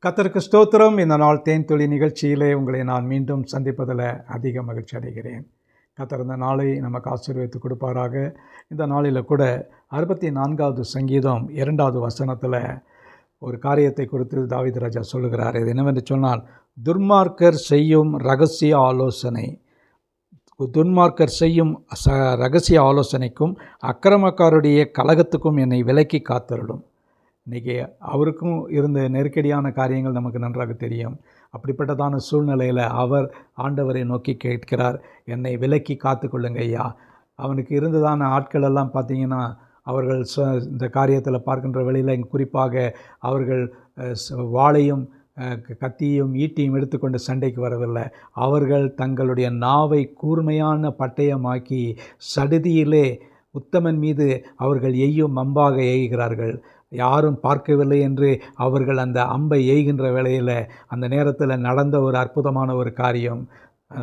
கர்த்தருக்கு ஸ்தோத்திரம். இந்த நாள் தேன் துளி நிகழ்ச்சியிலே உங்களை நான் மீண்டும் சந்திப்பதில் அதிக மகிழ்ச்சி அடைகிறேன். கர்த்தர் இந்த நாளை நமக்கு ஆசீர்வதித்து கொடுப்பாராக. இந்த நாளில் கூட 64வது சங்கீதம் 2வது வசனத்தில் ஒரு காரியத்தை குறித்து தாவீது ராஜா சொல்லுகிறார். இது என்னவென்று சொன்னால், துன்மார்க்கர் செய்யும் இரகசிய ஆலோசனைக்கும் அக்கிரமக்காருடைய கலகத்துக்கும் என்னை விலக்கி காத்தருளும். இன்றைக்கி அவருக்கும் இருந்த நெருக்கடியான காரியங்கள் நமக்கு நன்றாக தெரியும். அப்படிப்பட்டதான சூழ்நிலையில் அவர் ஆண்டவரை நோக்கி கேட்கிறார், என்னை விலக்கி காத்து கொள்ளுங்க ஐயா. அவனுக்கு இருந்ததான ஆட்கள் எல்லாம் பார்த்திங்கன்னா, அவர்கள் இந்த காரியத்தில் பார்க்கின்ற வேளையில் குறிப்பாக அவர்கள் வாளையும் கத்தியும் ஈட்டியும் எடுத்துக்கொண்டு சண்டைக்கு வரவில்லை. அவர்கள் தங்களுடைய நாவை கூர்மையான பட்டயமாக்கி சடுதியிலே உத்தமன் மீது அவர்கள் எய்யும் அம்பாக எய்கிறார்கள். யாரும் பார்க்கவில்லை என்று அவர்கள் அந்த அம்பை எய்கின்ற வேளையில் அந்த நேரத்தில் நடந்த ஒரு அற்புதமான ஒரு காரியம்.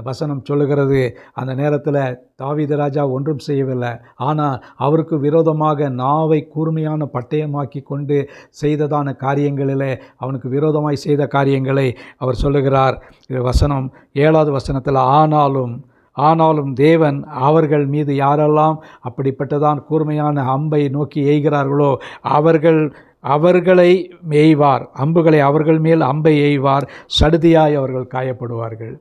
வசனம் சொல்லுகிறது, அந்த நேரத்தில் தாவீது ராஜா ஒன்றும் செய்யவில்லை. ஆனால் அவருக்கு விரோதமாக நாவை கூர்மையான பட்டயமாக்கி கொண்டு செய்ததான காரியங்களிலே, அவனுக்கு விரோதமாய் செய்த காரியங்களை அவர் சொல்லுகிறார். வசனம் 7வது வசனத்தில், ஆனாலும் தேவன் அவர்கள் மீது யாரெல்லாம் அப்படிப்பட்டதான் கூர்மையான அம்பை நோக்கி எய்கிறார்களோ அவர்களை எய்வார். அம்புகளை அவர்கள் மேல் அம்பை எய்வார். சடுதியாய் அவர்கள் காயப்படுவார்கள்.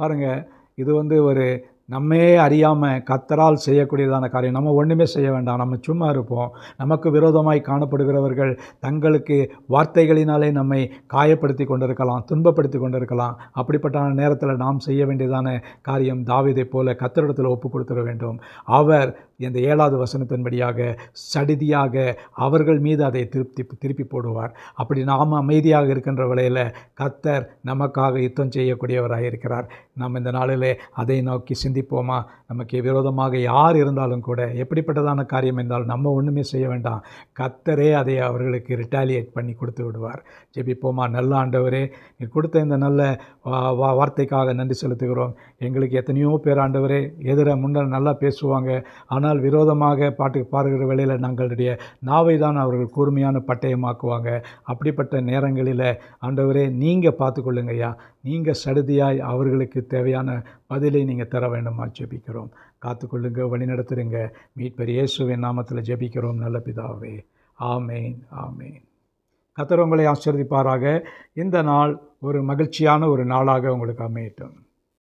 பாருங்கள், இது ஒரு நம்மே அறியாமல் கர்த்தரால் செய்யக்கூடியதான காரியம். நம்ம ஒன்றுமே செய்ய வேண்டாம், நம்ம சும்மா இருப்போம். நமக்கு விரோதமாய் காணப்படுகிறவர்கள் தங்களுக்கு வார்த்தைகளினாலே நம்மை காயப்படுத்தி கொண்டிருக்கலாம், துன்பப்படுத்தி கொண்டிருக்கலாம். அப்படிப்பட்ட நேரத்தில் நாம் செய்ய வேண்டியதான காரியம் தாவீதை போல கர்த்தரிடத்தில் ஒப்பு கொடுத்துட வேண்டும். அவர் இந்த 7வது வசனத்தின்படியாக சடுதியாக அவர்கள் மீது அதை திருப்பி போடுவார். அப்படி நாம் அமைதியாக இருக்கின்ற வேளையில் கர்த்தர் நமக்காக யுத்தம் செய்யக்கூடியவராக இருக்கிறார். நாம் இந்த நாளிலே அதை நோக்கி சிந்திப்போமா? நமக்கு விரோதமாக யார் இருந்தாலும் கூட, எப்படிப்பட்டதான காரியம் இருந்தாலும் நம்ம ஒன்றுமே செய்ய வேண்டாம். கர்த்தரே அதை அவர்களுக்கு ரிட்டாலியேட் பண்ணி கொடுத்து விடுவார். ஜெபிப்போமா? நல்ல ஆண்டவரே, நீ கொடுத்த இந்த நல்ல வார்த்தைக்காக நன்றி செலுத்துகிறோம். எங்களுக்கு எத்தனையோ பேர் ஆண்டவரே முன்னர் நல்லா பேசுவாங்க, ஆனால் விரோதமாக பாடுகிற வேளையில் நாங்களுடைய நாவை தான் அவர்கள் கூர்மையான பட்டயமாக்குவாங்க. அப்படிப்பட்ட நேரங்களில் ஆண்டவரே, நீங்கள் பார்த்துக்கொள்ளுங்க ஐயா. நீங்கள் சடுதியாய் அவர்களுக்கு தேவையான பதிலை நீங்கள் தர வேண்டுமா ஜெபிக்கிறோம். காத்துக்கொள்ளுங்க, வழிநடத்துருங்க. மீட்பர் இயேசுவின் நாமத்தில் ஜெபிக்கிறோம் நல்ல பிதாவே. ஆமேன், ஆமேன். கர்த்தர் உங்களை ஆசீர்வதிப்பாராக. இந்த நாள் ஒரு மகிழ்ச்சியான ஒரு நாளாக உங்களுக்கு அமையட்டும்.